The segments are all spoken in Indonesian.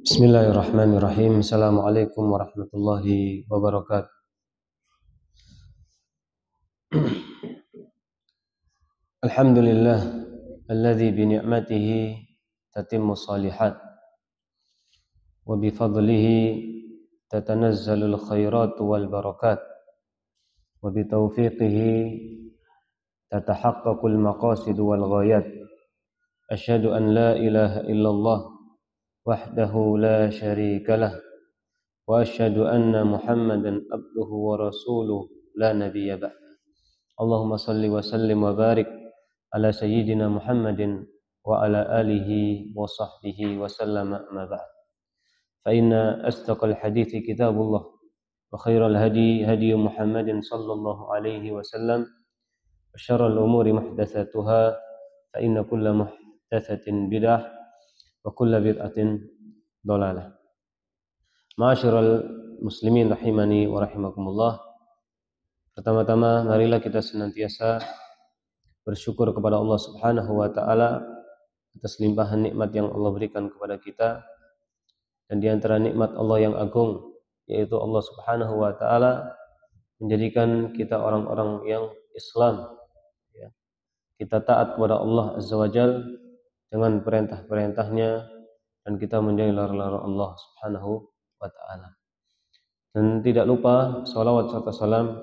Bismillahirrahmanirrahim. Assalamualaikum warahmatullahi wabarakatuh. Alhamdulillah alladzi bi ni'matihi tatimmu shalihat wa bi fadlihi tatanazzalul khairat wal barakat wa bi taufiqihi tatahaqqaqul maqasid wal ghayat. Asyhadu an la ilaha illallah wahdahu la syarikalah wa asyhadu anna Muhammadan abduhu wa rasuluhu la nabiyya ba'd. Allahumma salli wa sallim wa barik ala sayyidina Muhammadin wa ala alihi wa sahbihi wa sallama amma ba'd. Fa inna astaqal hadithi kitabullah wa khairal hadi hadi Muhammadin sallallahu alaihi wasallam wa syarral umuri muhdatsatuha fa inna kulla muhdatsatin bid'ah wa kulla bid'atin dhalalah. Ma'asyiral muslimin rahimani wa rahimakumullah. Pertama-tama marilah kita senantiasa bersyukur kepada Allah Subhanahu wa taala atas limpahan nikmat yang Allah berikan kepada kita. Dan di antara nikmat Allah yang agung yaitu Allah Subhanahu wa taala menjadikan kita orang-orang yang Islam, ya. Kita taat kepada Allah Azza wa Jalla dengan perintah-perintahnya dan kita menjauhi larangan Allah Subhanahu wa taala. Dan tidak lupa salawat serta salam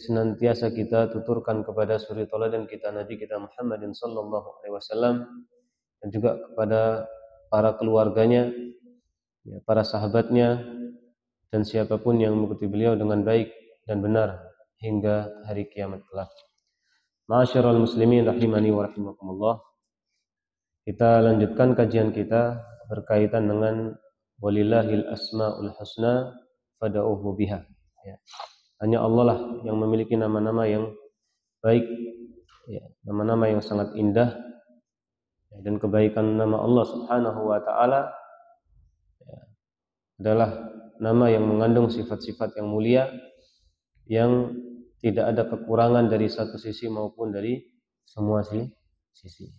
senantiasa kita tuturkan kepada suri tauladan kita Nabi kita Muhammadin sallallahu alaihi wasallam dan juga kepada para keluarganya, ya, para sahabatnya dan siapapun yang mengikuti beliau dengan baik dan benar hingga hari kiamat kelak. Ma'asyiral muslimin rahimani wa rahimakumullah. Kita lanjutkan kajian kita berkaitan dengan walillahil asmaul husna fad'uhu biha, ya. Hanya Allah lah yang memiliki nama-nama yang baik, ya, nama-nama yang sangat indah, ya, dan kebaikan nama Allah Subhanahu wa taala, ya, adalah nama yang mengandung sifat-sifat yang mulia yang tidak ada kekurangan dari satu sisi maupun dari semua sisi.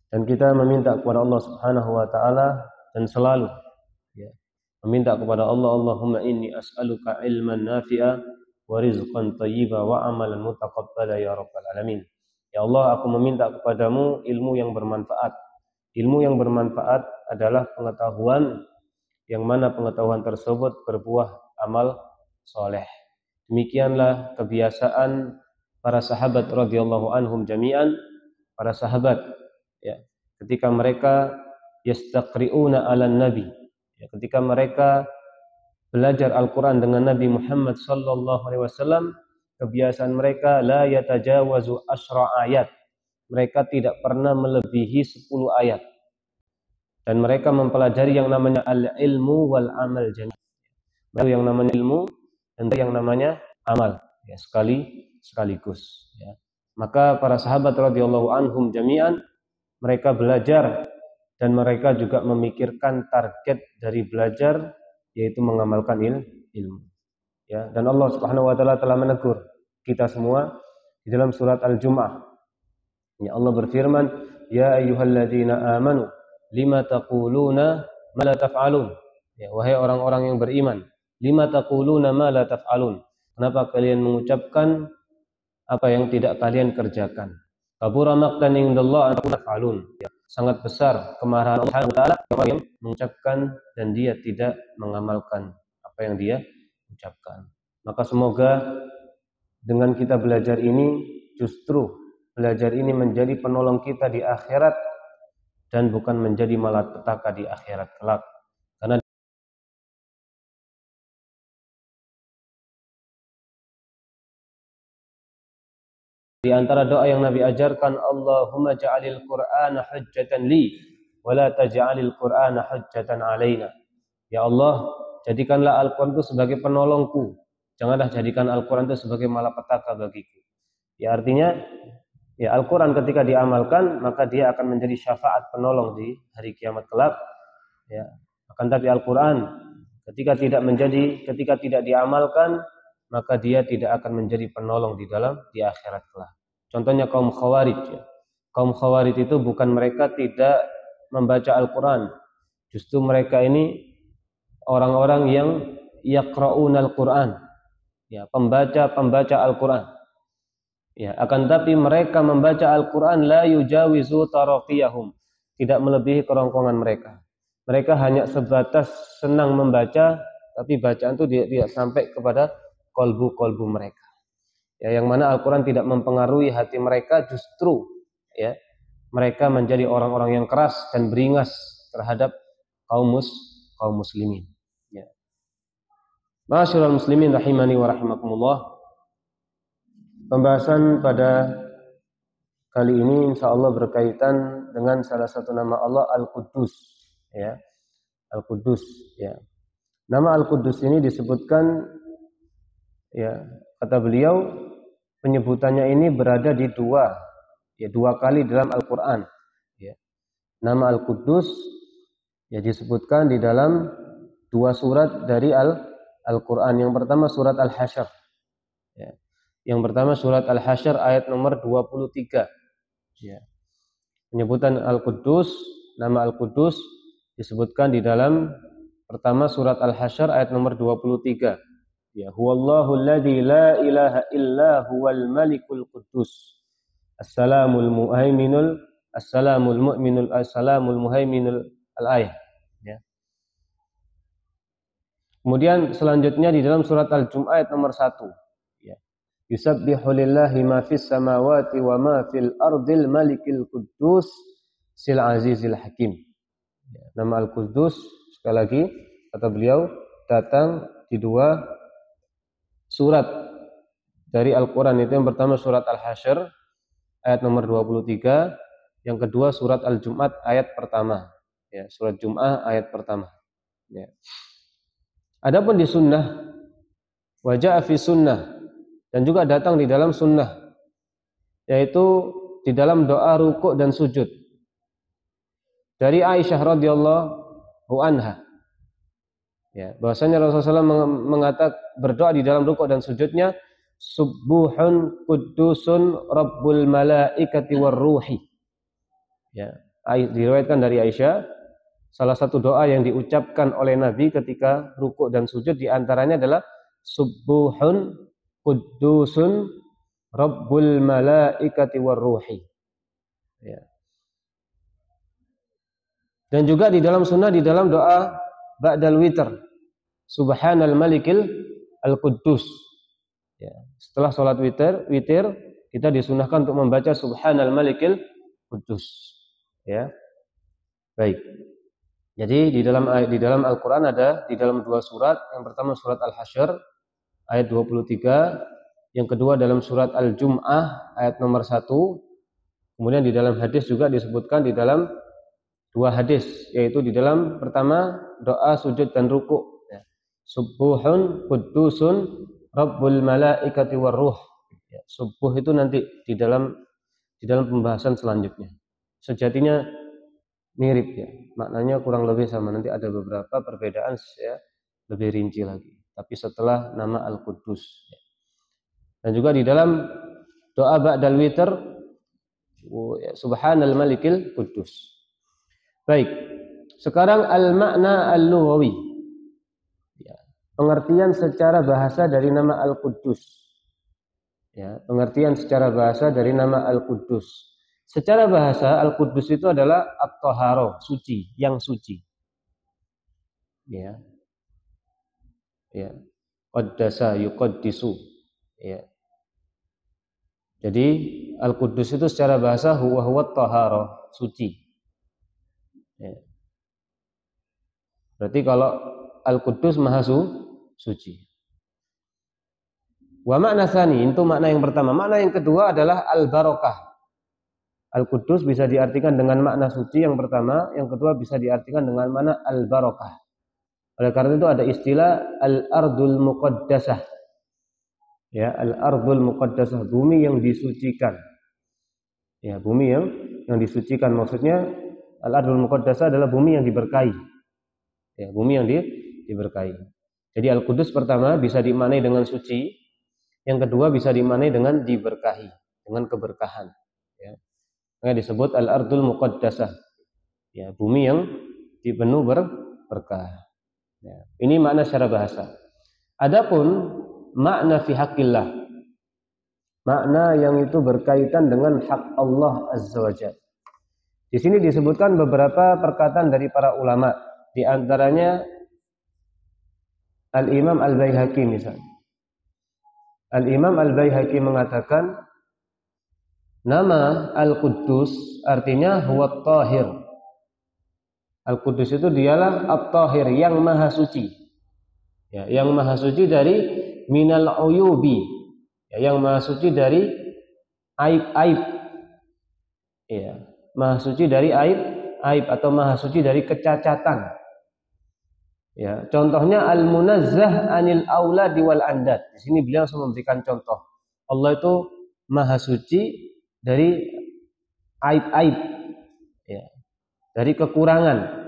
Dan kita meminta kepada Allah Subhanahu wa taala dan selalu, ya, meminta kepada Allah, Allahumma inni as'aluka ilman nafi'a wa rizqan thayyiba wa amalan mutaqabbala ya rabbal alamin. Ya Allah, aku meminta kepadamu ilmu yang bermanfaat. Ilmu yang bermanfaat adalah pengetahuan yang mana pengetahuan tersebut berbuah amal soleh. Demikianlah kebiasaan para sahabat radhiyallahu anhum jami'an, para sahabat, ya, ketika mereka yastaqri'una 'alan nabi, ya, ketika mereka belajar Al-Quran dengan Nabi Muhammad sallallahu alaihi wasallam, kebiasaan mereka la yatajawazu asyra ayat. Mereka tidak pernah melebihi 10 ayat. Dan mereka mempelajari yang namanya al-ilmu wal amal jami'. Yang namanya ilmu dan yang namanya amal, ya, sekaligus, ya. Maka para sahabat radhiyallahu anhum jami'an mereka belajar dan mereka juga memikirkan target dari belajar yaitu mengamalkan ilmu, ya. Dan Allah Subhanahu wa taala telah menegur kita semua di dalam surat Al-Jumu'ah. Ya, Allah berfirman, ya ayyuhalladzina amanu lima taquluna ma la taf'alun. Ya, wahai orang-orang yang beriman, lima taquluna ma la taf'alun. Kenapa kalian mengucapkan apa yang tidak kalian kerjakan? Kabura maqtan indallah an taf'alun. Ya, sangat besar kemarahan Allah Subhanahu wa taala orang yang mengucapkan dan dia tidak mengamalkan apa yang dia ucapkan. Maka semoga dengan kita belajar ini, justru belajar ini menjadi penolong kita di akhirat dan bukan menjadi malapetaka di akhirat kelak. Karena di antara doa yang Nabi ajarkan, Allahumma ja'alil Qur'ana hujjatan li wa la taj'alil Qur'ana hujjatan alaina. Ya Allah, jadikanlah Al-Quran itu sebagai penolongku. Janganlah jadikan Al-Quran itu sebagai malapetaka bagiku. Ya, artinya, ya, Al-Quran ketika diamalkan maka dia akan menjadi syafaat penolong di hari kiamat kelak, ya. Akan tapi Al-Quran ketika tidak diamalkan maka dia tidak akan menjadi penolong di akhirat kelak. Contohnya kaum Khawarij, ya. Kaum Khawarij itu bukan mereka tidak membaca Al-Quran, Justru mereka ini orang-orang yang yaqra'unal Qur'an, ya, pembaca Al-Qur'an. Ya, akan tapi mereka membaca Al-Qur'an la yujawizu taraqiyahum, tidak melebihi kerongkongan mereka. Mereka hanya sebatas senang membaca, tapi bacaan itu tidak sampai kepada kolbu-kolbu mereka. Ya, yang mana Al-Qur'an tidak mempengaruhi hati mereka, justru ya, mereka menjadi orang-orang yang keras dan beringas terhadap kaum muslimin. Ya. Ma'asyiral muslimin rahimani wa rahimakumullah. Pembahasan pada kali ini insyaallah berkaitan dengan salah satu nama Allah Al-Quddus, ya. Al-Quddus, ya. Nama Al-Quddus ini disebutkan, ya, kata beliau, penyebutannya ini berada di dua kali dalam Al-Qur'an, ya. Nama Al-Quddus ya disebutkan di dalam dua surat dari Al-Qur'an. Yang pertama surat Al-Hasyr, ya. Yang pertama surat Al-Hasyr ayat nomor 23. Ya. Penyebutan Al-Quddus, nama Al-Quddus disebutkan di dalam pertama surat Al-Hasyr ayat nomor 23. Ya, huwallahu alladzi la ilaha illa huwal malikul quddus. Assalamul muhaiminul muhaiminul al-ayah. Ya. Kemudian selanjutnya di dalam surat Al-Jum'ah ayat nomor 1. Yusabbihu lillahi ma fis samawati wa ma fil ardil malikil quddus sil azizil hakim. Nama Al-Quddus sekali lagi kata beliau datang di dua surat dari Al-Qur'an, itu yang pertama surat Al-Hasyr ayat nomor 23, yang kedua surat Al-Jum'ah ayat pertama. Ya, surat Jum'ah ayat pertama. Ya. Adapun di sunnah, wajah fi sunnah, dan juga datang di dalam sunnah, yaitu di dalam doa rukuk dan sujud dari Aisyah radhiyallahu anha, ya, bahwasanya Rasulullah SAW mengatakan berdoa di dalam rukuk dan sujudnya, subuhun quddusun rabbul malaikati war ruhi. Ya, diriwayatkan dari Aisyah, salah satu doa yang diucapkan oleh Nabi ketika rukuk dan sujud diantaranya adalah subuhun Quddusun Rabbul malaikati war ruhi. Ya. Dan juga di dalam sunnah di dalam doa ba'dal witr, Subhanal malikil al-quddus. Ya. Setelah sholat witir kita disunahkan untuk membaca Subhanal malikil quddus. Ya. Baik. Jadi di dalam Al-Qur'an ada di dalam dua surat, yang pertama surat Al-Hasyr ayat 23, yang kedua dalam surat Al-Jum'ah ayat nomor 1. Kemudian di dalam hadis juga disebutkan di dalam dua hadis, yaitu di dalam pertama doa sujud dan ruku, ya. Subuhun quddusun rabbul malaikati war ruh. Ya, subuh itu nanti di dalam pembahasan selanjutnya. Sejatinya mirip, ya. Maknanya kurang lebih sama, nanti ada beberapa perbedaan, ya, lebih rinci lagi. Tapi setelah nama Al-Quddus. Dan juga di dalam doa ba'dal witr, Subhanal malikil quddus. Baik. Sekarang al-makna al-lughawi. Ya, pengertian secara bahasa dari nama Al-Quddus. Ya, pengertian secara bahasa dari nama Al-Quddus. Secara bahasa Al-Quddus itu adalah at-tahara, suci, yang suci. Ya. Ya, qaddasa yuqaddisu, ya. Jadi Al-Quddus itu secara bahasa huwa at-tahara, suci. Ya. Berarti kalau Al-Quddus maha suci. Wa makna tsani, itu makna yang pertama. Makna yang kedua adalah al-barakah. Al-Quddus bisa diartikan dengan makna suci yang pertama, yang kedua bisa diartikan dengan makna al-barakah. Oleh karena itu ada istilah al-ardul muqaddasah. Ya, al-ardul muqaddasah, bumi yang disucikan. Ya, bumi yang disucikan, maksudnya al-ardul muqaddasah adalah bumi yang diberkahi. Ya, bumi yang diberkahi. Jadi Al-Quddus pertama bisa dimaknai dengan suci, yang kedua bisa dimaknai dengan diberkahi, dengan keberkahan. Ya. Disebut al-ardul muqaddasah. Ya, bumi yang jadi penuh berkah. Ya. Ini makna secara bahasa. Adapun makna fi haqqillah, makna yang itu berkaitan dengan hak Allah Azza wa Jalla. Di sini disebutkan beberapa perkataan dari para ulama, di antaranya Al-Imam Al-Baihaqi misalnya. Al-Imam Al-Baihaqi mengatakan nama Al-Quddus artinya huwa tahir. Al-Quddus itu dialah At-Tahir, yang maha suci. Ya, yang maha suci dari minal uyubi. Ya, yang maha suci dari aib-aib. Ya, maha suci dari aib atau maha suci dari kecacatan. Ya, contohnya al-munazzah anil auladi wal andad. Di sini beliau langsung memberikan contoh. Allah itu maha suci dari aib-aib, ya, dari kekurangan.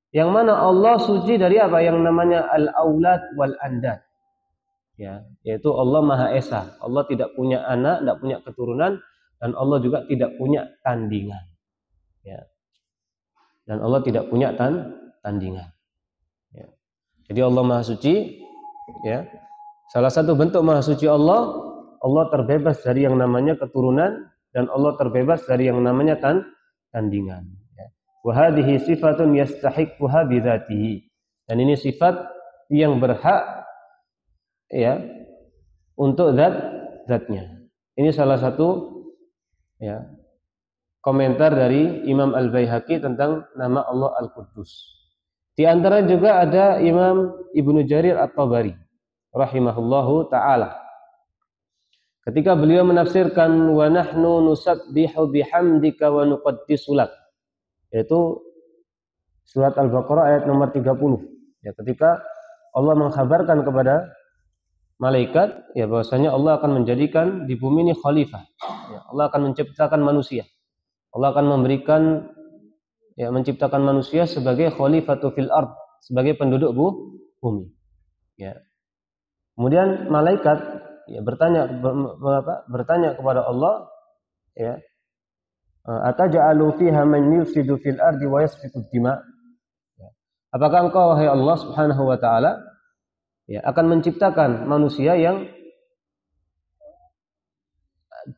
Yang mana Allah suci dari apa? Yang namanya al-aulad wal andad. Ya, yaitu Allah Maha Esa. Allah tidak punya anak, tidak punya keturunan, dan Allah juga tidak punya tandingan. Ya. Dan Allah tidak punya tandingan. Ya. Jadi Allah Maha Suci. Ya. Salah satu bentuk Maha Suci Allah terbebas dari yang namanya keturunan, dan Allah terbebas dari yang namanya tandingan. Ya. Wa hadhihi sifatun yastahiqquha bidzatihi. Dan ini sifat yang berhak, ya, untuk zatnya. Ini salah satu, ya, komentar dari Imam Al-Baihaqi tentang nama Allah Al-Quddus. Di antara juga ada Imam Ibnu Jarir At-Tabari rahimahullahu taala. Ketika beliau menafsirkan wa nahnu nusabbihu bihamdika wa nuqaddisu lak, yaitu surat Al-Baqarah ayat nomor 30. Ya, ketika Allah mengkhabarkan kepada malaikat, ya, bahwasanya Allah akan menjadikan di bumi ini khalifah. Ya, Allah akan menciptakan manusia. Allah akan memberikan, ya, menciptakan manusia sebagai khalifatu fil ard, sebagai penduduk bumi. Ya. Kemudian malaikat, ya, bertanya kepada Allah, ya, ataj'alu fiha man yufsidu fil ardi wa yasfiku dima? Ya. Apakah engkau, wahai Allah Subhanahu wa taala, ya, akan menciptakan manusia yang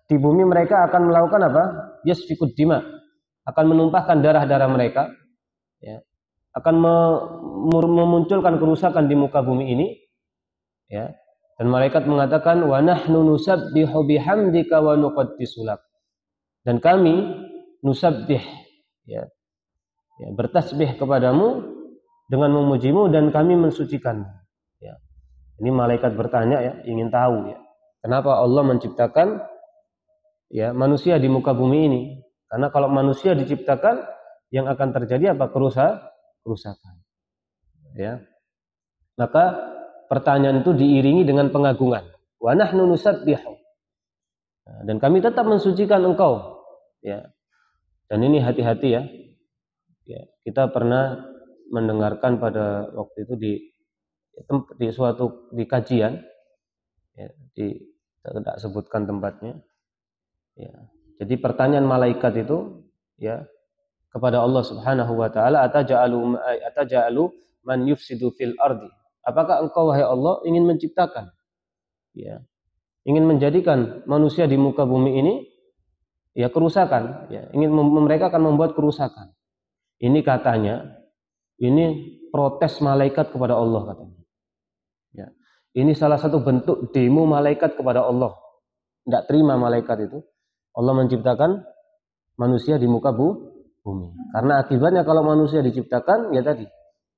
di bumi mereka akan melakukan apa? Yasfikud dima, akan menumpahkan darah-darah mereka, ya, akan memunculkan kerusakan di muka bumi ini, ya. Dan malaikat mengatakan wa nahnu nusabbihu bihamdika wa nuqaddisu lak. Dan kami nusabbih, ya, ya, bertasbih kepadamu dengan memujimu dan kami mensucikanmu. Ya. Ini malaikat bertanya, ya, ingin tahu, ya, kenapa Allah menciptakan, ya, manusia di muka bumi ini. Karena kalau manusia diciptakan, yang akan terjadi apa? Kerusakan. Ya. Maka pertanyaan itu diiringi dengan pengagungan. Wa nahnu nusabbihu. Dan kami tetap mensucikan engkau. Ya. Dan ini hati-hati, ya. Ya. Kita pernah mendengarkan pada waktu itu di suatu kajian, ya, tidak sebutkan tempatnya. Ya. Jadi pertanyaan malaikat itu, ya, kepada Allah Subhanahu wa taala, ataja'alu man yufsidu fil ardi? Apakah engkau, wahai Allah, ingin menciptakan, ya, ingin menjadikan manusia di muka bumi ini, ya, kerusakan, ya, mereka akan membuat kerusakan. Ini katanya, ini protes malaikat kepada Allah, katanya. Ya. Ini salah satu bentuk demo malaikat kepada Allah. Tidak terima malaikat itu Allah menciptakan manusia di muka bumi. Karena akibatnya kalau manusia diciptakan, ya tadi,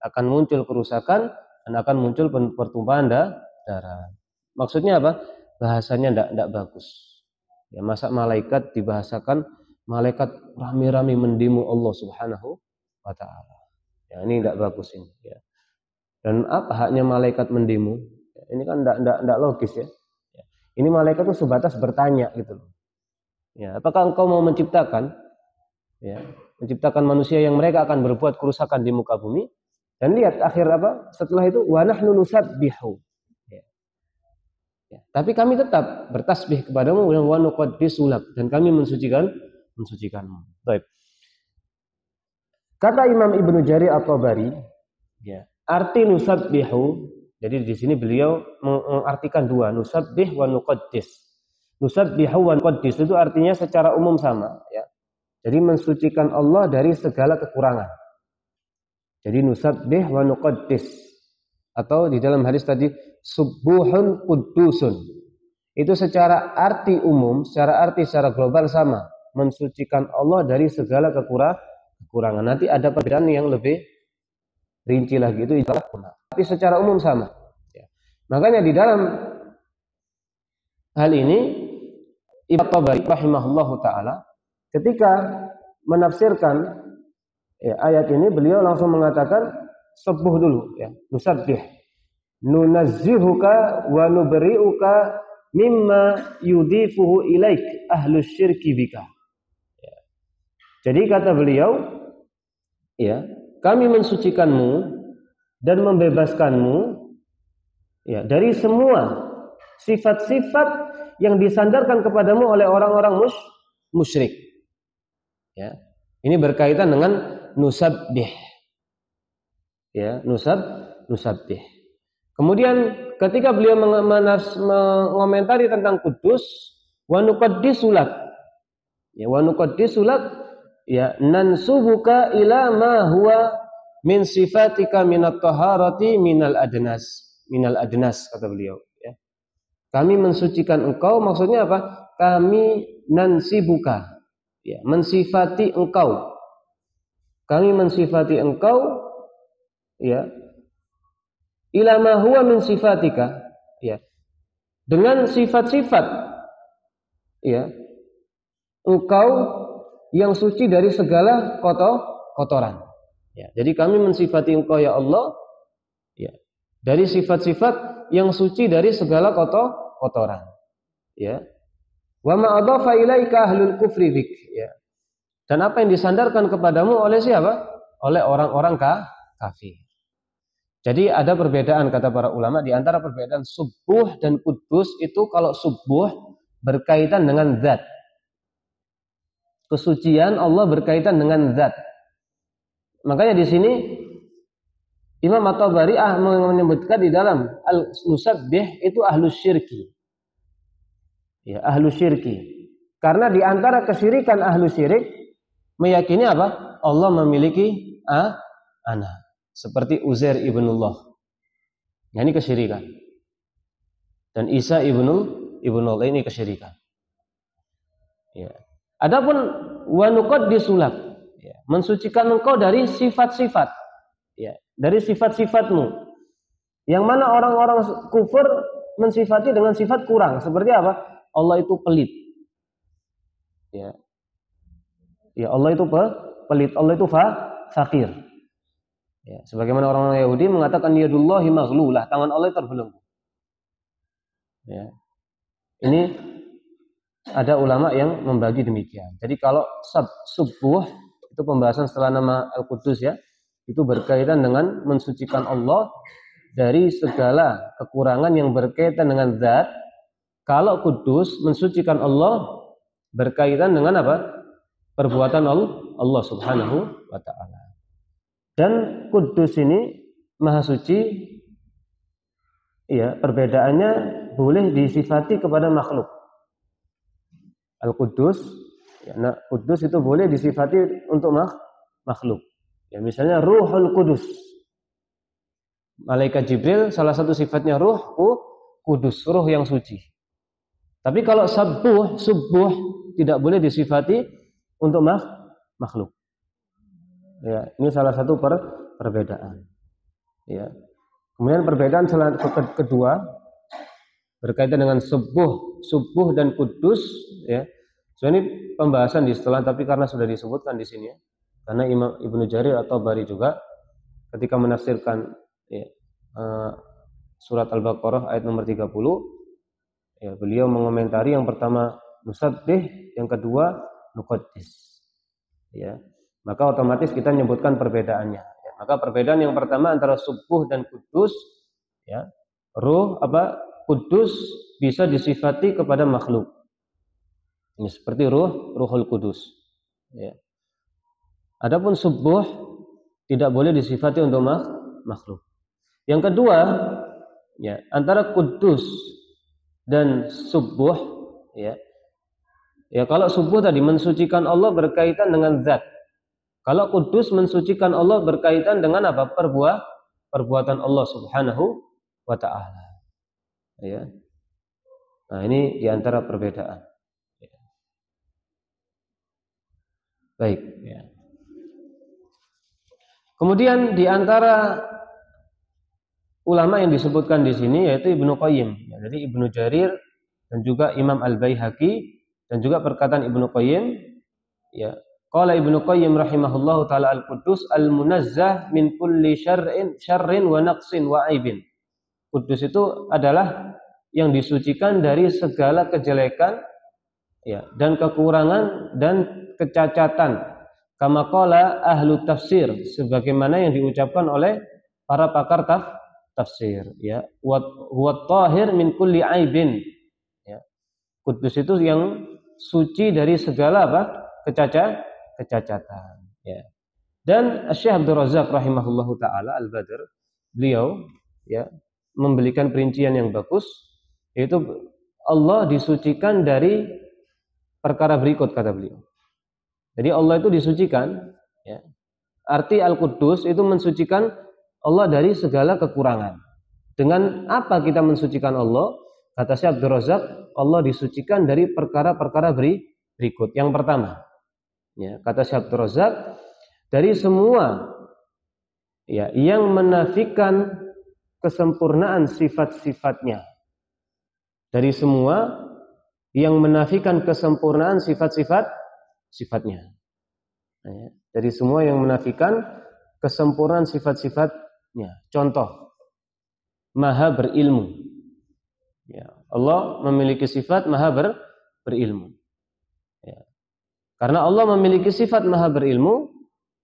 akan muncul kerusakan dan akan muncul pertumpahan darah. Maksudnya apa? Bahasanya tidak bagus. Ya, masa malaikat dibahasakan malaikat rame-rame mendemo Allah Subhanahu wa taala. Ya, ini tidak bagus ini, ya. Dan apa haknya malaikat mendemo? Ya, ini kan tidak logis, ya. Ya. Ini malaikat itu sebatas bertanya gitu loh. Ya, apakah engkau mau menciptakan, ya, menciptakan manusia yang mereka akan berbuat kerusakan di muka bumi? Dan lihat akhir apa? Setelah itu wa nahnu nusabbihu. Ya. Ya. Tapi kami tetap bertasbih kepadamu wa nuqaddisu lak, dan kami mensucikanmu. Baik. Kata Imam Ibnu Jarir At-Tabari, ya, arti nusabbihu, jadi di sini beliau mengartikan dua, nusabbih wa nuqaddis. Nusabbihu wa nuqaddis itu artinya secara umum sama, ya. Jadi mensucikan Allah dari segala kekurangan. Jadi nusabbih wa nuqaddis, atau di dalam hadis tadi subuhun qudusun. Itu secara arti umum, secara global sama, mensucikan Allah dari segala kekurangan. Nanti ada perbedaan yang lebih rinci lagi, itu istilah. Tapi secara umum sama. Ya. Makanya di dalam hal ini Ibnu Tabari rahimahullahu taala ketika menafsirkan ayat ini, beliau langsung mengatakan sebuh dulu, ya, nusabbih, nunazzihuka wa nubri'uka mimma yudhifuhu ilaik ahlus syirki bika. Ya. Jadi kata beliau, ya, kami mensucikanmu dan membebaskanmu, ya, dari semua sifat-sifat yang disandarkan kepadamu oleh orang-orang musyrik. Ya. Ini berkaitan dengan nusabbih. Ya, nusabbih. Kemudian ketika beliau mengomentari tentang kudus, wa nuqaddisulat. Ya, wa nuqaddisulat, ya, nansubuka ila ma huwa min sifatika minat taharati minal adnas kata beliau, ya. Kami mensucikan engkau, maksudnya apa? Kami nansibuka, ya, mensifati engkau. Kami mensifati engkau, ya, ila ma huwa min sifatika, ya, dengan sifat-sifat, ya, engkau yang suci dari segala kotoran. Ya, jadi kami mensifati engkau ya Allah, ya, dari sifat-sifat yang suci dari segala kotoran. Ya. Wa ma adhafa ilaika ahlul kufri bik, ya. Dan apa yang disandarkan kepadamu oleh siapa? Oleh orang-orang kafir. Jadi ada perbedaan kata para ulama di antara perbedaan subuh dan kudus. Itu kalau subuh berkaitan dengan zat. Kesucian Allah berkaitan dengan zat. Makanya di sini Imam At-Tabari menyebutkan di dalam al-musabbih itu ahlus syirki. Ya, ahlus syirki. Karena di antara kesyirikan ahlus syirik meyakini apa? Allah memiliki anak. Seperti Uzair ibnullah. Ya, ini kesyirikan. Dan Isa ibnullah ini kesyirikan. Ya. Adapun wa nuqaddisulat, ya, mensucikan engkau dari sifat-sifat, ya, dari sifat-sifatmu. Yang mana orang-orang kufur mensifati dengan sifat kurang. Seperti apa? Allah itu pelit. Ya. Ya, Allah itu pelit, Allah itu fakir. Ya, sebagaimana orang-orang Yahudi mengatakan yadullahi maghlulah, tangan Allah terbelenggu. Ya. Ini ada ulama yang membagi demikian. Jadi kalau subuh itu pembahasan setelah nama Al-Qudus, ya, itu berkaitan dengan mensucikan Allah dari segala kekurangan yang berkaitan dengan zat. Kalau kudus mensucikan Allah berkaitan dengan apa? Perbuatan Allah Subhanahu wa taala. Dan kudus ini maha suci, ya, perbedaannya boleh disifati kepada makhluk. Al-Qudus, ya, nah, kudus itu boleh disifati untuk makhluk. Ya, misalnya Ruhul Qudus. Malaikat Jibril salah satu sifatnya ruh kudus, ruh yang suci. Tapi kalau subuh tidak boleh disifati untuk makhluk. Ya, ini salah satu perbedaan. Ya. Kemudian perbedaan kedua berkaitan dengan subuh dan kudus, ya. So ini pembahasan di setelah, tapi karena sudah disebutkan di sini, ya. Karena Imam Ibnu Jarir At-Tabari juga ketika menafsirkan, ya, surat Al-Baqarah ayat nomor 30, ya, beliau mengomentari yang pertama nusabbih, yang kedua nuqaddis. Ya. Maka otomatis kita menyebutkan perbedaannya. Ya. Maka perbedaan yang pertama antara subuh dan kudus, ya, kudus bisa disifati kepada makhluk. Ini seperti Ruhul Qudus. Ya. Adapun subuh tidak boleh disifati untuk makhluk. Yang kedua, ya, antara kudus dan subuh, ya. Ya, kalau subuh tadi mensucikan Allah berkaitan dengan zat. Kalau kudus mensucikan Allah berkaitan dengan apa? Perbuatan Allah Subhanahu wa taala. Ya. Nah, ini di antara perbedaan. Baik, ya. Kemudian di antara ulama yang disebutkan di sini yaitu Ibnu Qayyim, ya, jadi Ibnu Jarir dan juga Imam Al-Baihaqi dan juga perkataan Ibnu Qayyim, ya. Qala Ibnu Qayyim rahimahullahu taala al-Quddus al-munazzah min kulli syarrin wa naqsin wa aibin. Kudus itu adalah yang disucikan dari segala kejelekan, ya, dan kekurangan dan kecacatan. Kama qala ahlu tafsir, sebagaimana yang diucapkan oleh para pakar tafsir, ya. Huwa tahir min kulli aibin. Ya. Kudus itu yang suci dari segala apa? Kecacatan, ya. Dan Syekh Abdul Razak rahimahullahu taala Al-Badr, beliau, ya, memberikan perincian yang bagus, yaitu Allah disucikan dari perkara berikut, kata beliau. Jadi Allah itu disucikan, ya. Arti Al-Quddus itu mensucikan Allah dari segala kekurangan. Dengan apa kita mensucikan Allah? Kata Syekh Abdul Razak, Allah disucikan dari perkara-perkara berikut. Yang pertama, ya, kata Syekh Abdul Razak, dari semua, ya, yang menafikan kesempurnaan sifat-sifatnya. Dari semua yang menafikan kesempurnaan sifat-sifatnya. Ya, dari semua yang menafikan kesempurnaan sifat-sifatnya. Contoh, Maha berilmu. Ya, Allah memiliki sifat Maha berilmu. Ya. Karena Allah memiliki sifat Maha berilmu,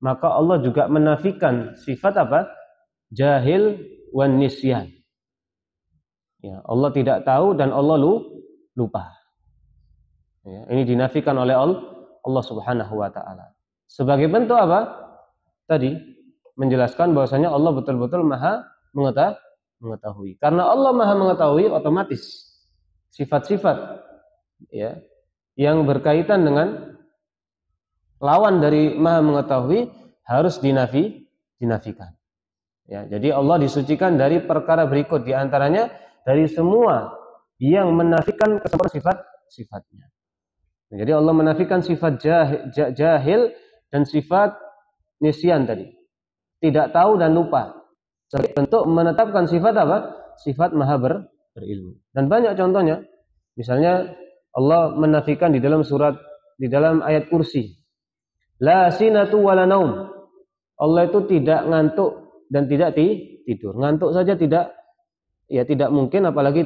maka Allah juga menafikan sifat apa? Jahil wan nisyan. Ya, Allah tidak tahu dan Allah lupa. Ya, ini dinafikan oleh Allah Subhanahu wa taala. Sebagai bentuk apa? Tadi menjelaskan bahwasanya Allah betul-betul Maha mengetahui. Karena Allah Maha mengetahui, otomatis sifat-sifat, ya, yang berkaitan dengan lawan dari Maha mengetahui harus dinafikan. Ya, jadi Allah disucikan dari perkara berikut, di antaranya dari semua yang menafikan kesempurnaan sifat-sifatnya. Jadi Allah menafikan sifat jahil dan sifat nisyan tadi. Tidak tahu dan lupa. Sebagai bentuk menetapkan sifat apa? Sifat Maha berilmu. Dan banyak contohnya. Misalnya Allah menafikan di dalam ayat kursi. La sinatu wala naum. Allah itu tidak ngantuk dan tidak tidur. Ngantuk saja tidak mungkin, apalagi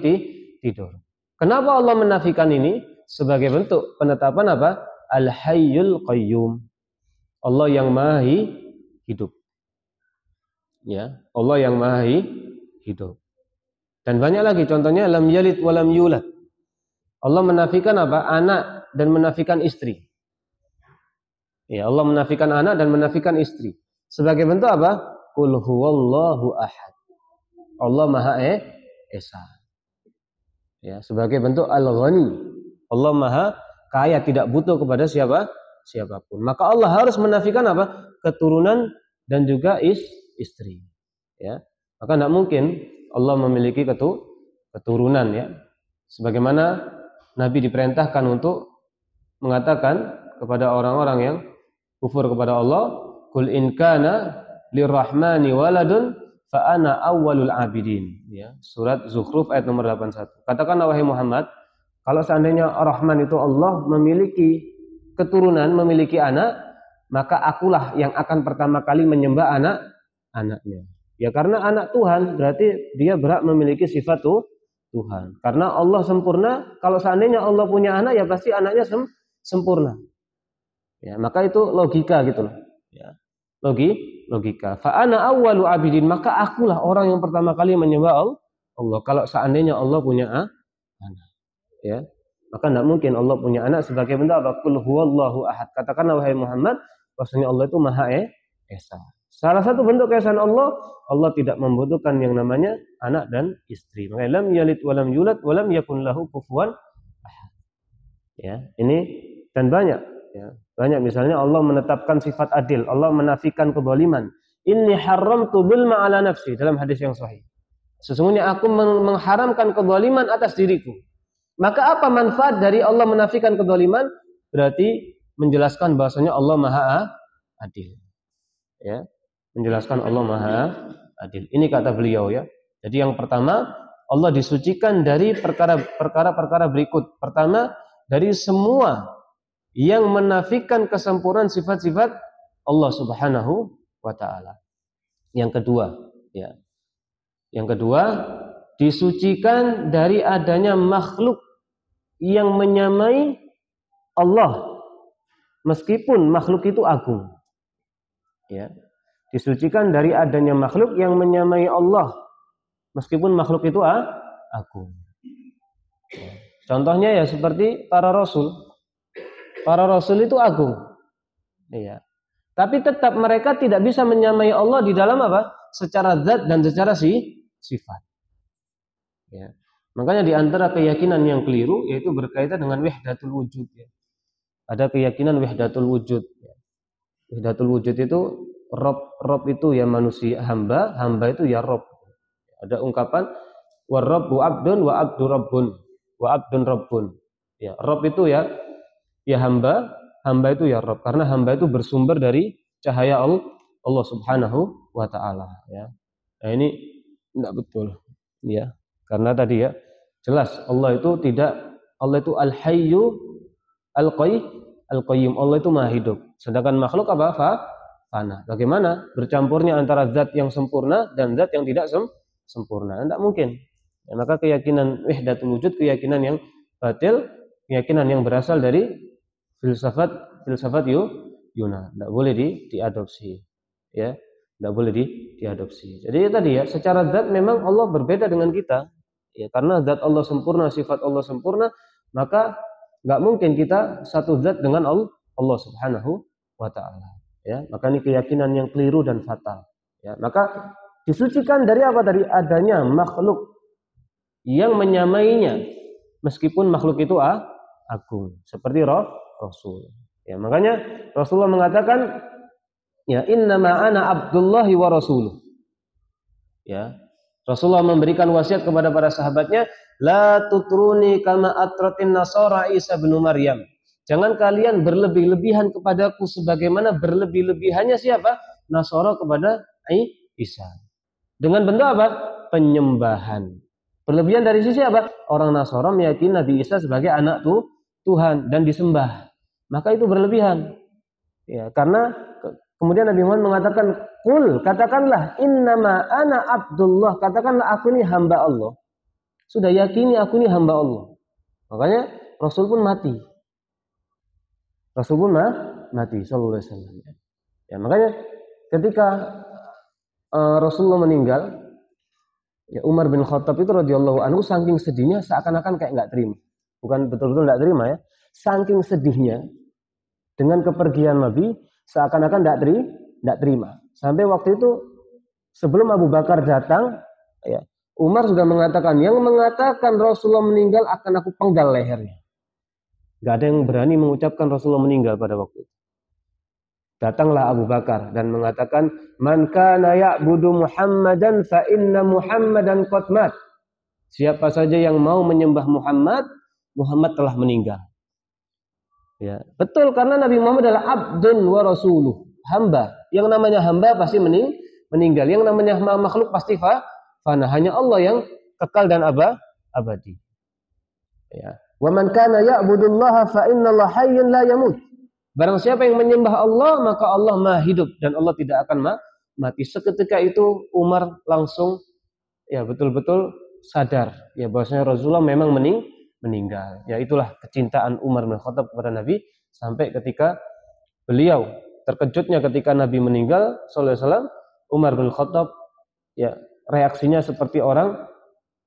tidur. Kenapa Allah menafikan ini? Sebagai bentuk penetapan apa? Al-Hayyul Qayyum. Allah yang Maha hidup. Ya, Allah yang Maha hidup. Dan banyak lagi contohnya, lam yalid wa lam yulad. Allah menafikan apa? Anak dan menafikan istri. Ya, Allah menafikan anak dan menafikan istri. Sebagai bentuk apa? Qul huwallahu ahad. Allah Maha Esa. Ya, sebagai bentuk Al-Ghani. Allah Maha kaya, tidak butuh kepada siapapun. Maka Allah harus menafikan apa? Keturunan dan juga istri. Ya. Maka tidak mungkin Allah memiliki keturunan, ya. Sebagaimana Nabi diperintahkan untuk mengatakan kepada orang-orang yang kufur kepada Allah, "Qul in kana lirrahmani waladun fa ana awwalul abidin." Ya, surat Zukhruf ayat nomor 81. Katakanlah wahai Muhammad, kalau seandainya Ar-Rahman itu Allah memiliki keturunan, memiliki anak, maka akulah yang akan pertama kali menyembah anaknya. Ya, karena anak Tuhan berarti dia berhak memiliki sifat Tuhan. Karena Allah sempurna, kalau seandainya Allah punya anak, ya pasti anaknya sempurna. Ya, maka itu logika gitu loh. Ya. Logika. Fa ana awwalu abidin, maka akulah orang yang pertama kali menyembah Allah. Kalau seandainya Allah punya anak. Ya, maka tidak mungkin Allah punya anak. Sebagai bentuk apa? Qul huwallahu ahad. Katakanlah wahai Muhammad, bahwasanya Allah itu Maha Esa. Salah satu bentuk keesaan Allah, Allah tidak membutuhkan yang namanya anak dan istri. Makanya lam yalid walam yulad walam yakun lahu kufuwan ahad. Ya, ini dan banyak ya. Banyak misalnya Allah menetapkan sifat adil, Allah menafikan kezaliman. Inni haramtu dzulma ala nafsi dalam hadis yang sahih. Sesungguhnya aku mengharamkan kezaliman atas diriku. Maka apa manfaat dari Allah menafikan kezaliman? Berarti menjelaskan bahasanya Allah Maha Adil. Ya. Menjelaskan Allah Maha Adil. Ini kata beliau ya. Jadi yang pertama, Allah disucikan dari perkara-perkara berikut. Pertama, dari semua yang menafikan kesempurnaan sifat-sifat Allah Subhanahu wa taala. Yang kedua, ya. Yang kedua, disucikan dari adanya makhluk yang menyamai Allah meskipun makhluk itu agung. Ya. Disucikan dari adanya makhluk yang menyamai Allah meskipun makhluk itu agung. Contohnya ya seperti para rasul. Para rasul itu agung. Iya. Tapi tetap mereka tidak bisa menyamai Allah di dalam apa? Secara zat dan secara sifat. Ya. Makanya di antara keyakinan yang keliru yaitu berkaitan dengan wahdatul wujud ya. Ada keyakinan wahdatul wujud ya. Wahdatul wujud itu Rob itu ya manusia, hamba itu ya Rob. Ada ungkapan warabbu abdun wa abdu rabbun wa abdun rabbun. Ya, Rob itu ya hamba itu ya Rob. Karena hamba itu bersumber dari cahaya Allah Subhanahu wa taala ya. Nah, ini tidak betul ya. Karena tadi ya jelas Allah itu al-hayyu al-qayyum. Allah itu maha hidup. Sedangkan makhluk apa? Fana. Bagaimana bercampurnya antara zat yang sempurna dan zat yang tidak sempurna? Tidak mungkin. Ya, maka keyakinan wahdatul wujud, keyakinan yang batil, keyakinan yang berasal dari filsafat Yunan. Tidak boleh diadopsi. Ya, tidak boleh diadopsi. Jadi tadi ya, secara zat memang Allah berbeda dengan kita. Ya, karena zat Allah sempurna, sifat Allah sempurna, maka nggak mungkin kita satu zat dengan Allah Subhanahu wa taala. Ya, maka ini keyakinan yang keliru dan fatal. Ya, maka disucikan dari apa? Dari adanya makhluk yang menyamainya, meskipun makhluk itu agung, seperti Rasul. Ya, makanya Rasulullah mengatakan, ya innama ana abdullahi wa rasuluh. Ya, Rasulullah memberikan wasiat kepada para sahabatnya, la tutruni kama atratin nasara Isa bin Maryam. Jangan kalian berlebih-lebihan kepadaku sebagaimana berlebih-lebihannya siapa? Nasara kepada Isa. Dengan bentuk apa? Penyembahan. Berlebihan dari sisi apa? Orang Nasara meyakini Nabi Isa sebagai anak Tuhan dan disembah. Maka itu berlebihan. Ya, karena kemudian Nabi Muhammad mengatakan, "Qul, katakanlah innama ana abdullah." Katakanlah aku ini hamba Allah. Sudah yakini aku ini hamba Allah. Makanya Rasul pun mati. Mati sallallahu alaihi wasallam. Ya, makanya ketika Rasulullah meninggal, ya Umar bin Khattab itu radhiyallahu anhu saking sedihnya seakan-akan kayak nggak terima. Bukan betul-betul nggak terima ya. Saking sedihnya dengan kepergian Nabi seakan-akan nggak terima. Sampai waktu itu sebelum Abu Bakar datang, ya Umar sudah mengatakan, yang mengatakan Rasulullah meninggal akan aku penggal lehernya. Gak ada yang berani mengucapkan Rasulullah meninggal pada waktu itu. Datanglah Abu Bakar dan mengatakan, man kana ya'budu Muhammadan fa inna Muhammadan qad mat. Siapa saja yang mau menyembah Muhammad, Muhammad telah meninggal. Ya, betul, karena Nabi Muhammad adalah abdun wa rasuluh, hamba. Yang namanya hamba pasti meninggal. Yang namanya makhluk pasti fana. Hanya Allah yang kekal dan abadi. Ya. Wa man kana ya'budullaha fa innallaha hayyun la yamut. Barang siapa yang menyembah Allah, maka Allah Maha hidup dan Allah tidak akan mati. Seketika itu Umar langsung ya betul-betul sadar ya bahwasanya Rasulullah memang meninggal. Ya itulah kecintaan Umar bin Khattab kepada Nabi sampai ketika beliau terkejutnya ketika Nabi meninggal sallallahu alaihi wasallam, Umar bin Khattab ya reaksinya seperti orang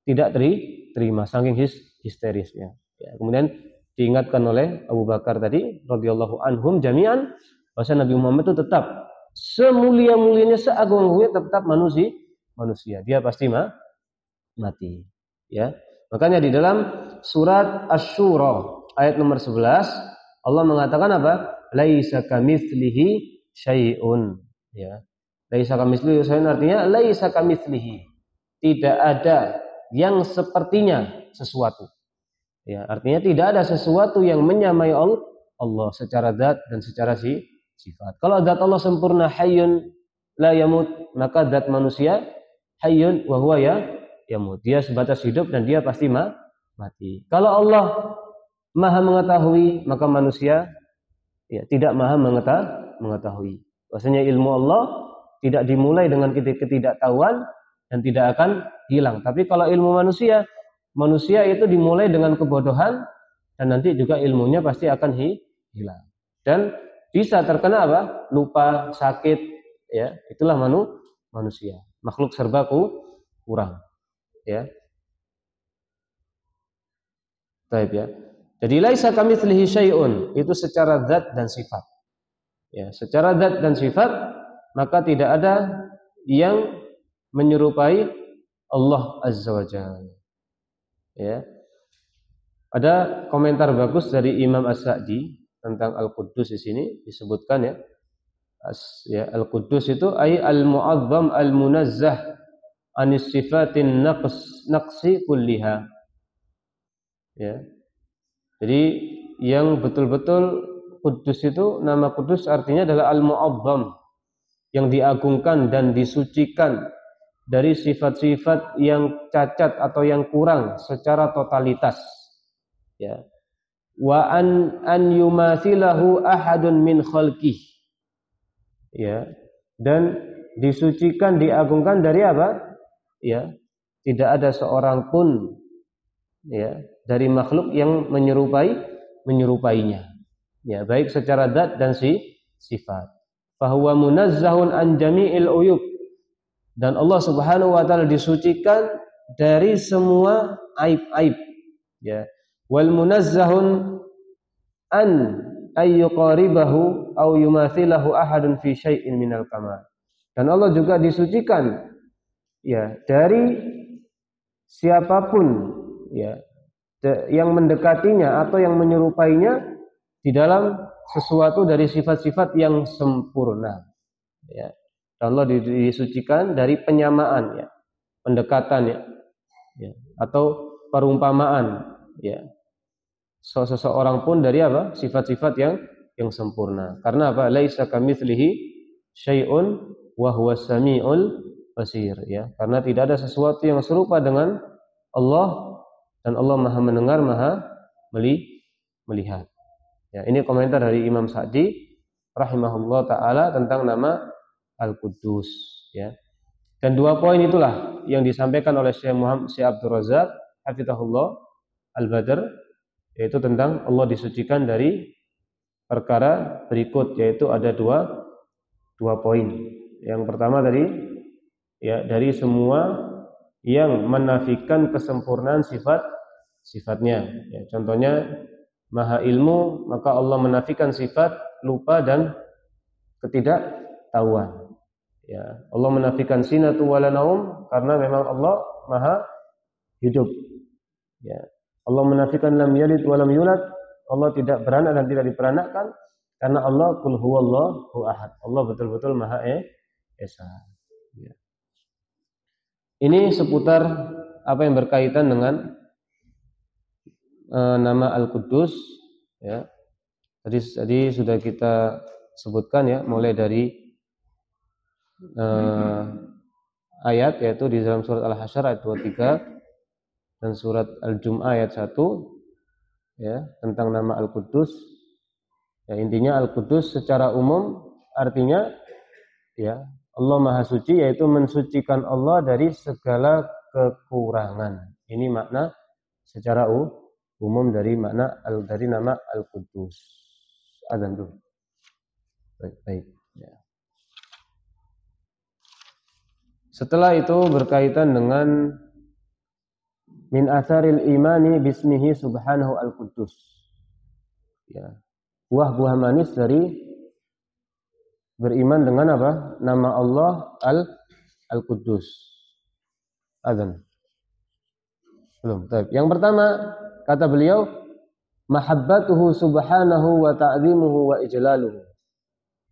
tidak terima saking histerisnya. Ya, kemudian diingatkan oleh Abu Bakar tadi radhiyallahu anhum jami'an bahwa Nabi Muhammad itu tetap semulia-mulianya, seagung-agungnya tetap manusia. Dia pasti mati. Ya. Makanya di dalam surat Asy-Syura ayat nomor 11 Allah mengatakan apa? Laisa kamitslihi syai'un. Ya. Laisa kamitslihi syai'un artinya laisa kamitslihi. Tidak ada yang sepertinya sesuatu. Ya, artinya tidak ada sesuatu yang menyamai Allah secara zat dan secara sifat. Kalau zat Allah sempurna hayyun la yamut, maka zat manusia hayyun wa huwa yamut. Dia sebatas hidup dan dia pasti mati. Kalau Allah Maha mengetahui, maka manusia tidak maha mengetahui. Bahwasanya ilmu Allah tidak dimulai dengan ketidaktahuan dan tidak akan hilang. Tapi kalau ilmu manusia itu dimulai dengan kebodohan dan nanti juga ilmunya pasti akan hilang. Dan bisa terkena apa? Lupa, sakit, ya. Itulah manusia. Makhluk serba kurang, ya. Baik ya. Jadi laisa kamitslihi syai'un itu secara zat dan sifat. Ya, secara zat dan sifat maka tidak ada yang menyerupai Allah Azza wa Jalla. Ya. Ada komentar bagus dari Imam As-Sa'di tentang Al-Quddus di sini disebutkan ya. Al-Quddus itu ay al-mu'azzam al-munazzah anis sifatin naqsi kulliha. Ya. Jadi yang betul-betul Quddus itu, nama Quddus artinya adalah al-mu'azzam, yang diagungkan dan disucikan dari sifat-sifat yang cacat atau yang kurang secara totalitas. Ya. Wa an yumathilahu ahadun min khalqih. Ya. Dan disucikan, diagungkan dari apa? Ya. Tidak ada seorang pun ya dari makhluk yang menyerupainya. Ya, baik secara zat dan sifat. Fahuwa munazzahun an jami'il uyub. Dan Allah Subhanahu wa taala disucikan dari semua aib-aib. Ya. Wal munazzahun an ayyuqaribahu aw yumathilahu ahadun fi syai'in minal kamal. Dan Allah juga disucikan ya dari siapapun ya yang mendekatinya atau yang menyerupainya di dalam sesuatu dari sifat-sifat yang sempurna. Ya. Allah disucikan dari penyamaan ya, pendekatan ya, atau perumpamaan ya. Seseorang pun dari apa? Sifat-sifat yang sempurna. Karena apa? Laisa kamitslihi syai'un wa huwas samiul basir ya. Karena tidak ada sesuatu yang serupa dengan Allah dan Allah Maha mendengar, Maha melihat. Ya, ini komentar dari Imam Sa'di rahimahullah taala tentang nama Al-Quddus ya. Dan dua poin itulah yang disampaikan oleh Syekh Abdul Razak hafizahullah Al-Badr, yaitu tentang Allah disucikan dari perkara berikut, yaitu ada dua poin. Yang pertama dari semua yang menafikan kesempurnaan sifatnya ya, contohnya Maha ilmu, maka Allah menafikan sifat lupa dan ketidaktahuan. Ya, Allah menafikan sinatu wala naum karena memang Allah Maha hidup. Ya, Allah menafikan lam yalid wa lam yulad, Allah tidak beranak dan tidak diperanakkan karena Allah qul huwallahu ahad. Allah betul-betul Maha Esa. Ya. Ini seputar apa yang berkaitan dengan nama Al-Quddus ya. Tadi sudah kita sebutkan ya, mulai dari ayat yaitu di dalam surat Al-Hasyr ayat 23 dan surat Al-Jum'ah ayat 1 ya, tentang nama Al-Quddus. Ya, intinya Al-Quddus secara umum artinya ya, Allah Maha Suci, yaitu mensucikan Allah dari segala kekurangan. Ini makna secara umum dari nama Al-Quddus. Adzan dulu. Baik. Ya. Setelah itu berkaitan dengan min asaril imani bismihi subhanahu al-Quddus. Ya. Buah-buah manis dari beriman dengan apa? Nama Allah Al-Quddus. Adzan. Belum. Baik. Yang pertama kata beliau mahabbatuhu subhanahu wa ta'zimuhu wa ijlaluhu.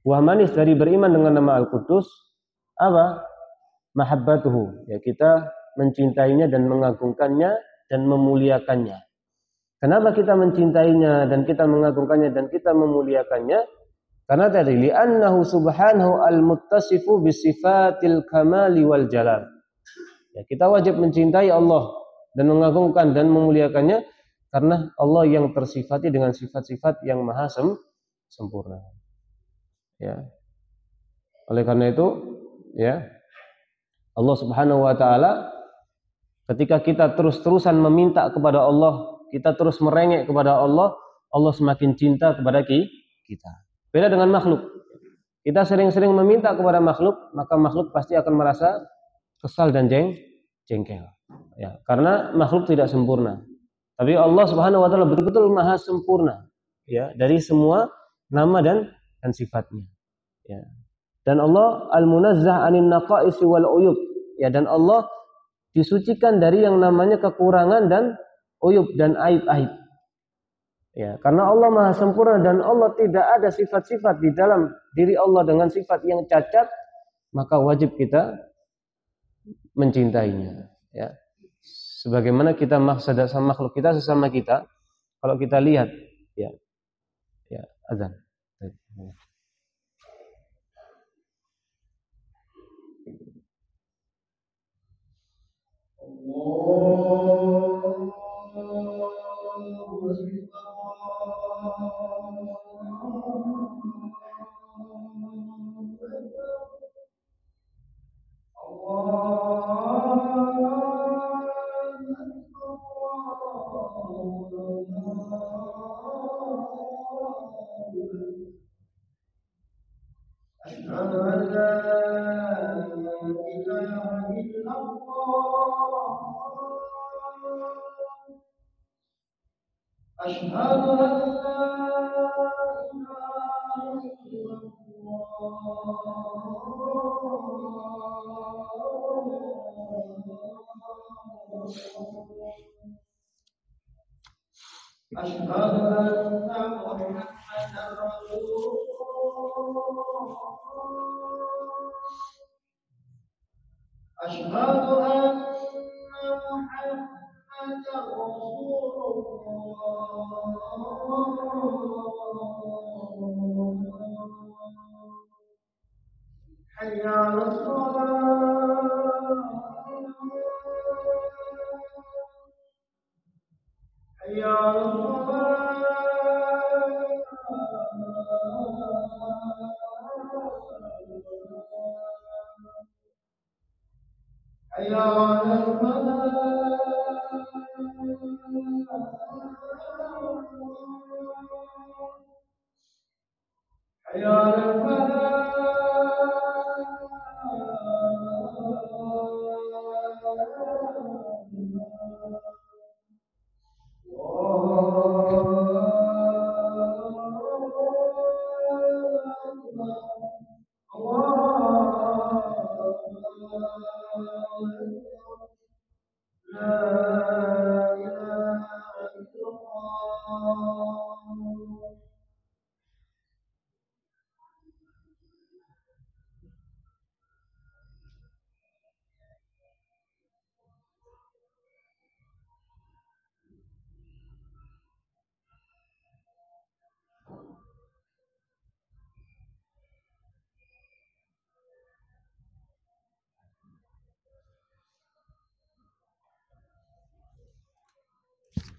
Buah manis dari beriman dengan nama Al-Quddus apa? Mahabbatuhu, ya kita mencintainya dan mengagungkannya dan memuliakannya. Kenapa kita mencintainya dan kita mengagungkannya dan kita memuliakannya? Karena tadi li'annahu subhanahu al-muttasifu bisifatil kamali wal jalal. Ya, kita wajib mencintai Allah dan mengagungkan dan memuliakannya karena Allah yang tersifati dengan sifat-sifat yang maha sempurna. Ya. Oleh karena itu, ya, Allah Subhanahu wa taala ketika kita terus-terusan meminta kepada Allah, kita terus merengek kepada Allah, Allah semakin cinta kepada kita. Beda dengan makhluk. Kita sering-sering meminta kepada makhluk, maka makhluk pasti akan merasa kesal dan jengkel. Ya, karena makhluk tidak sempurna. Tapi Allah Subhanahu wa taala betul-betul maha sempurna, ya, dari semua nama dan sifatnya. Ya. Dan Allah al-munazzah 'anil naqa'is wal 'uyub. Ya, dan Allah disucikan dari yang namanya kekurangan dan uyub dan aib-aib. Ya, karena Allah maha sempurna dan Allah tidak ada sifat-sifat di dalam diri Allah dengan sifat yang cacat, maka wajib kita mencintainya. Ya. Sebagaimana kita sama makhluk kita sesama kita, kalau kita lihat, ya, azan.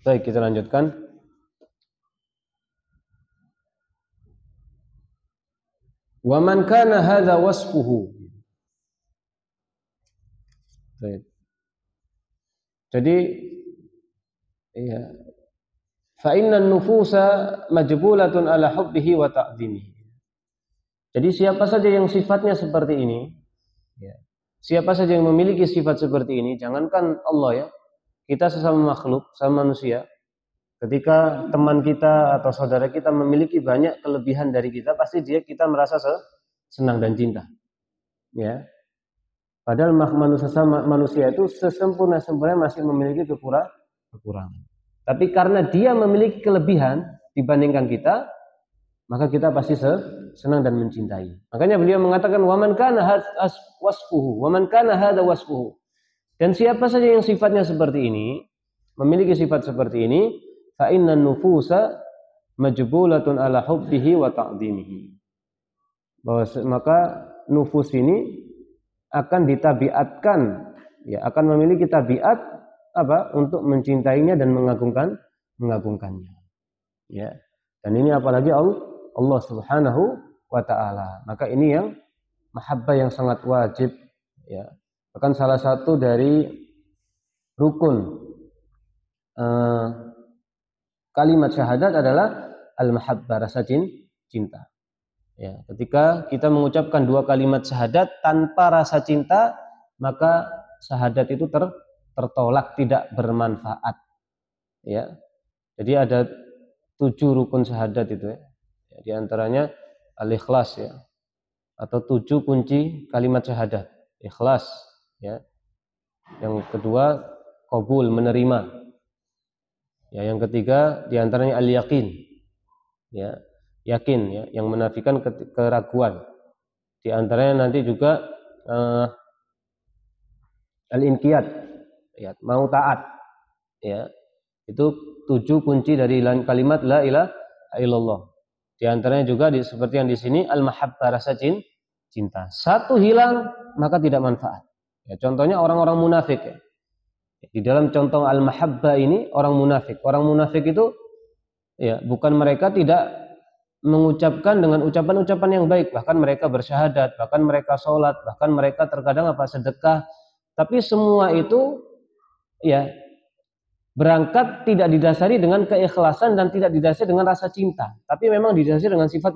Baik, kita lanjutkan. Wa man kana hadza wasfuhu. Baik. Jadi ya, fa innan nufusa majbulatun ala hubbihi wa ta'dhimihi. Jadi siapa saja yang sifatnya seperti ini, ya, siapa saja yang memiliki sifat seperti ini, jangankan Allah ya, kita sesama makhluk, sama manusia, ketika teman kita atau saudara kita memiliki banyak kelebihan dari kita, pasti kita merasa senang dan cinta. Ya. Padahal manusia itu sesempurna-sempurna masih memiliki kekurangan. Tapi karena dia memiliki kelebihan dibandingkan kita, maka kita pasti senang dan mencintai. Makanya beliau mengatakan waman kana wasfuhu, waman kana hadza wasfuhu. Dan siapa saja yang sifatnya seperti ini, memiliki sifat seperti ini, fa innan nufusa majbulatun ala hubbihi wa ta'dhimihi. Maka nufus ini akan ditabiatkan, ya, akan memiliki tabiat apa? Untuk mencintainya dan mengagungkannya. Ya. Dan ini apalagi Allah Subhanahu wa taala. Maka ini yang mahabbah yang sangat wajib, ya. Bahkan salah satu dari rukun kalimat syahadat adalah al-mahabbah, rasa cinta. Ya, ketika kita mengucapkan dua kalimat syahadat tanpa rasa cinta, maka syahadat itu tertolak, tidak bermanfaat. Ya, jadi ada 7 rukun syahadat itu, ya. Di antaranya al-ikhlas, ya, atau 7 kunci kalimat syahadat. Ikhlas, ya. Yang kedua qabul, menerima. Ya, yang ketiga di antaranya al-yaqin, ya. Yakin, ya, yang menafikan keraguan. Di antaranya nanti juga al-inqiyad, ya, mau taat, ya. Itu 7 kunci dari kalimat la ilaha illallah. Di antaranya juga seperti yang di sini al-mahabbah, rasa cinta. Satu hilang maka tidak manfaat. Ya, contohnya orang-orang munafik, ya. Di dalam contoh al-mahabbah ini orang munafik. Orang munafik itu, ya, bukan mereka tidak mengucapkan dengan ucapan-ucapan yang baik, bahkan mereka bersyahadat, bahkan mereka sholat, bahkan mereka terkadang sedekah, tapi semua itu, ya, berangkat tidak didasari dengan keikhlasan dan tidak didasari dengan rasa cinta, tapi memang didasari dengan sifat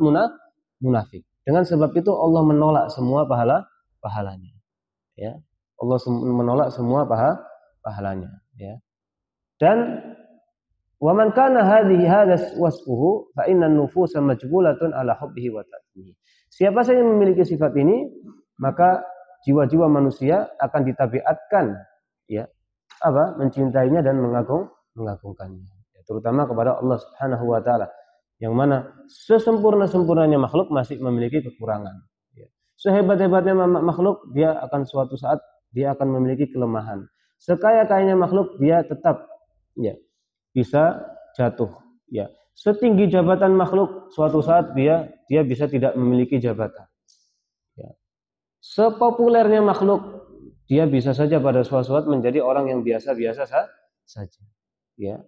munafik. Dengan sebab itu Allah menolak semua pahalanya, ya. Allah menolak semua pahalanya, ya. Dan wa man kana hadza wasfuhu fa innan nufusa majbulatun ala hubbihi wa ta'dhimihi. Siapa saja yang memiliki sifat ini, maka jiwa-jiwa manusia akan ditabiatkan, ya, mencintainya dan mengagungkannya, ya, terutama kepada Allah Subhanahu wa taala, yang mana sesempurna-sempurnanya makhluk masih memiliki kekurangan, ya. Sehebat-hebatnya makhluk, dia akan suatu saat dia akan memiliki kelemahan. Sekaya-kayanya makhluk, dia tetap, ya, bisa jatuh, ya. Setinggi jabatan makhluk, suatu saat dia bisa tidak memiliki jabatan, ya. Sepopulernya makhluk, dia bisa saja pada suatu saat menjadi orang yang biasa-biasa saja, ya.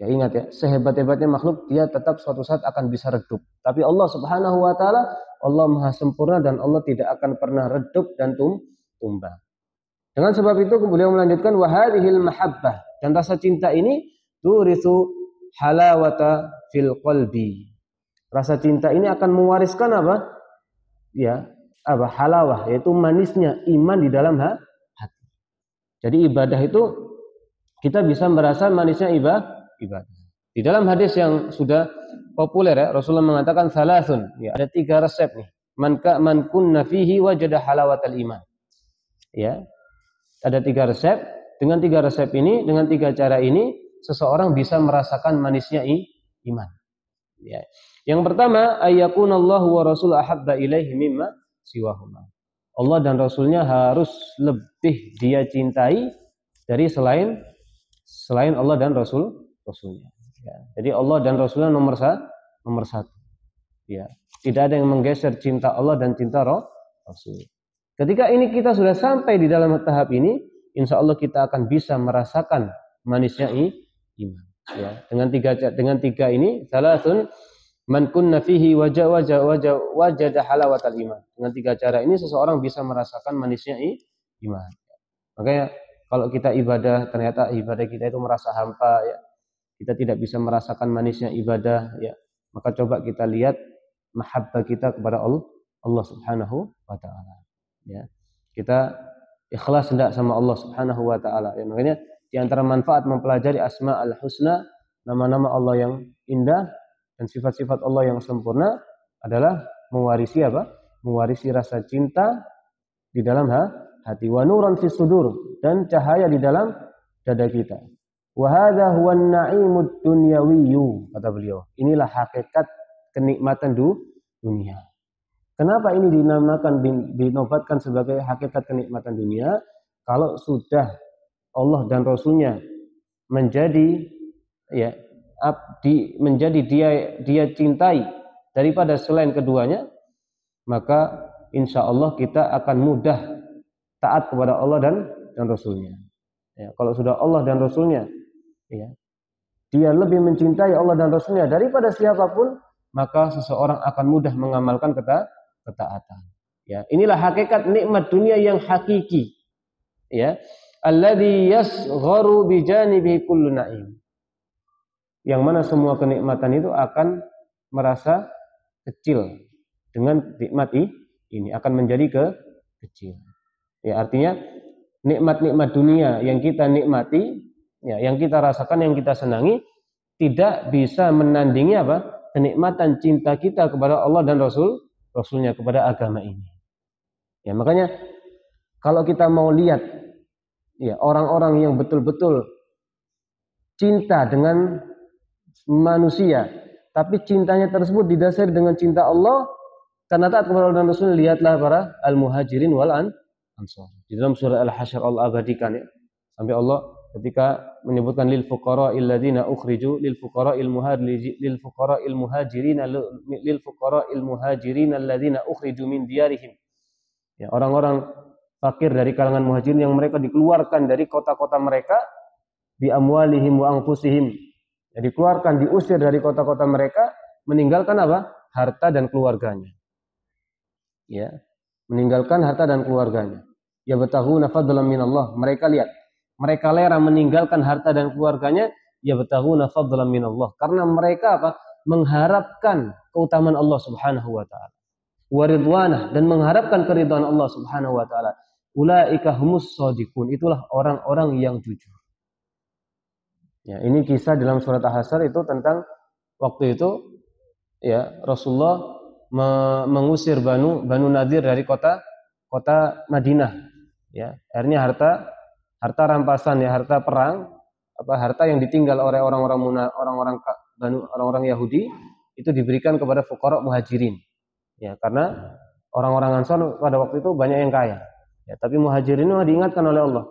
Ya, ingat, ya, sehebat-hebatnya makhluk, dia tetap suatu saat akan bisa redup. Tapi Allah Subhanahu wa taala, Allah Maha sempurna dan Allah tidak akan pernah redup dan tumbang. Dengan sebab itu beliau melanjutkan wa hadhil mahabbah, dan rasa cinta ini turithu halawata fil qalbi. Rasa cinta ini akan mewariskan apa? Ya, halawah, yaitu manisnya iman di dalam hati. Jadi ibadah itu kita bisa merasa manisnya ibadah. Di dalam hadis yang sudah populer, ya, Rasulullah mengatakan salasun, ya, ada 3 resep nih. Man kunna fihi wajada halawatal iman. Ya. Ada 3 resep. Dengan 3 resep ini, dengan 3 cara ini, seseorang bisa merasakan manisnya iman. Ya. Yang pertama, ayyakunallahu wa rasul ahabba ilaihi mimma siwahuma. Allah dan Rasulnya harus lebih dia cintai dari selain Allah dan Rasulnya. Ya. Jadi Allah dan Rasulnya nomor 1. Ya. Tidak ada yang menggeser cinta Allah dan cinta Rasul. Ketika ini kita sudah sampai di dalam tahap ini, insya Allah kita akan bisa merasakan manisnya iman. Ya. Dengan tiga ini, salasun man kunna fihi wajada halawatal iman. Dengan 3 cara ini seseorang bisa merasakan manisnya iman. Makanya kalau kita ibadah, ternyata ibadah kita itu merasa hampa, ya. Kita tidak bisa merasakan manisnya ibadah, ya. Maka coba kita lihat mahabbah kita kepada Allah Subhanahu wa taala. Ya. Kita ikhlas hendak sama Allah Subhanahu wa taala. Ya, makanya di antara manfaat mempelajari Asmaul Husna, nama-nama Allah yang indah dan sifat-sifat Allah yang sempurna adalah mewarisi apa? mewarisi rasa cinta di dalam hati, wa nuran fis sudur, dan cahaya di dalam dada kita. Wa hadza huwa an-na'imud dunyawiyyu, kata beliau. Inilah hakikat kenikmatan dunia. Kenapa ini dinobatkan sebagai hakikat kenikmatan dunia? Kalau sudah Allah dan Rasulnya menjadi dia cintai daripada selain keduanya, maka insya Allah kita akan mudah taat kepada Allah dan Rasulnya. Ya, kalau sudah Allah dan Rasulnya, ya, dia lebih mencintai Allah dan Rasulnya daripada siapapun, maka seseorang akan mudah mengamalkan ketaatan. Ya, inilah hakikat nikmat dunia yang hakiki. Ya, alladzi yasgharu bi janibi kullu na'im. Yang mana semua kenikmatan itu akan merasa kecil dengan nikmat ini, akan menjadi kecil. Ya, artinya nikmat-nikmat dunia yang kita nikmati, ya, yang kita rasakan, yang kita senangi, tidak bisa menandingi kenikmatan cinta kita kepada Allah dan Rasulnya, kepada agama ini. Ya, makanya kalau kita mau lihat, ya, orang-orang yang betul-betul cinta dengan manusia, tapi cintanya tersebut didasari dengan cinta Allah karena taat kepada Allah dan Rasul, lihatlah para al-muhajirin wal ansar. Di dalam surah Al-Hasyr Allah abadikan, ya, sampai Allah ketika menyebutkan lil fuqara'il ladzina ukhriju lil fuqara'il muhajirin alladzina ukhriju min diyarihim. Ya, orang-orang fakir dari kalangan muhajirin yang mereka dikeluarkan dari kota-kota mereka, bi amwalihim wa anfusihim. Ya, dikeluarkan, diusir dari kota-kota mereka, meninggalkan harta dan keluarganya. Ya, meninggalkan harta dan keluarganya. Ya bataghuna fadlan minallah. Mereka lihat, mereka rela meninggalkan harta dan keluarganya, ya bataghuna fadlan minallah, karena mereka mengharapkan keutamaan Allah Subhanahu wa taala. Wa ridwanah, dan mengharapkan keridhaan Allah Subhanahu wa taala. Ulaika humus shadiqun, itulah orang-orang yang jujur. Ya, ini kisah dalam surat Al-Hasyr itu tentang waktu itu, ya, Rasulullah mengusir Banu Nadir dari kota Madinah. Ya, akhirnya harta rampasan, ya, harta perang, harta yang ditinggal oleh orang-orang Yahudi itu diberikan kepada fuqara muhajirin. Ya, karena orang-orang Ansar pada waktu itu banyak yang kaya. Ya, tapi muhajirin diingatkan oleh Allah.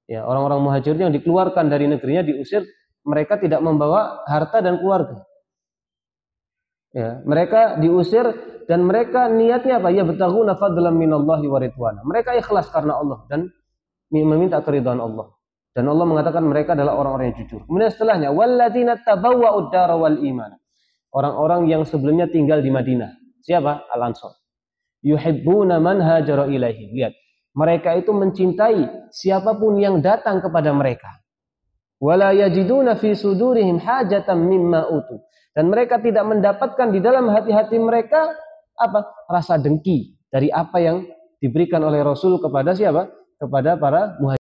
Ya, orang-orang muhajirin yang dikeluarkan dari negerinya, diusir, mereka tidak membawa harta dan keluarga. Ya, mereka diusir dan mereka niatnya ya bataghuna fadlan minallahi wa ridwana. Mereka ikhlas karena Allah dan meminta keridhaan Allah. Dan Allah mengatakan mereka adalah orang-orang yang jujur. Kemudian setelahnya, walladzina tabawwa'ud dara wal iman. Orang-orang yang sebelumnya tinggal di Madinah. Siapa? Al-Ansar. Yuhibbuna man hajara ilaihim. Lihat, mereka itu mencintai siapapun yang datang kepada mereka. Wala yajiduna fi sudurihim hajatan mimma utu. Dan mereka tidak mendapatkan di dalam hati-hati mereka rasa dengki dari apa yang diberikan oleh Rasul kepada siapa? Kepada para muhajirin.